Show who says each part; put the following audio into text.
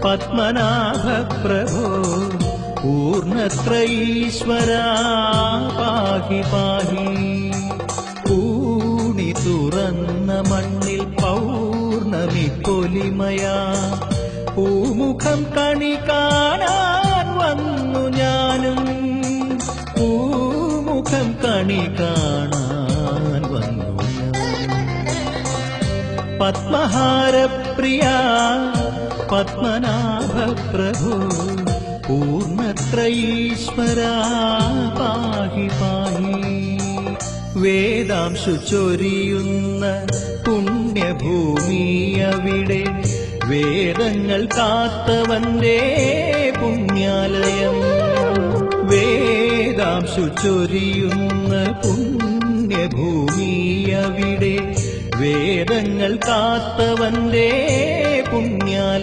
Speaker 1: പത്മനാഭ പ്രഭോ പൂർണ്ണത്രയീശ്വരാ പാഹി പാഹി. പൂണി തുറന്ന മണ്ണിൽ പൗർണമി പൊലിമയാ പൂമുഖം കണി കാണാൻ വന്നു ഞാനും. പൂമുഖം കണി കാണാൻ വന്നു പത്മഹാരപ്രിയ പത്മനാഭ പ്രഭു പൂർണ്ണത്രയീശ്വരാ പാഹി പാഹി. വേദാംശു ചൊരിയുന്ന പുണ്യഭൂമി അവിടെ വേദങ്ങൾ കാത്തവന്റെ പുണ്യാലയം. വേദാംശു ചൊരിയുന്ന പുണ്യഭൂമി അവിടെ വേദങ്ങൾ കാത്തവന്റെ പുണ്യാലയം.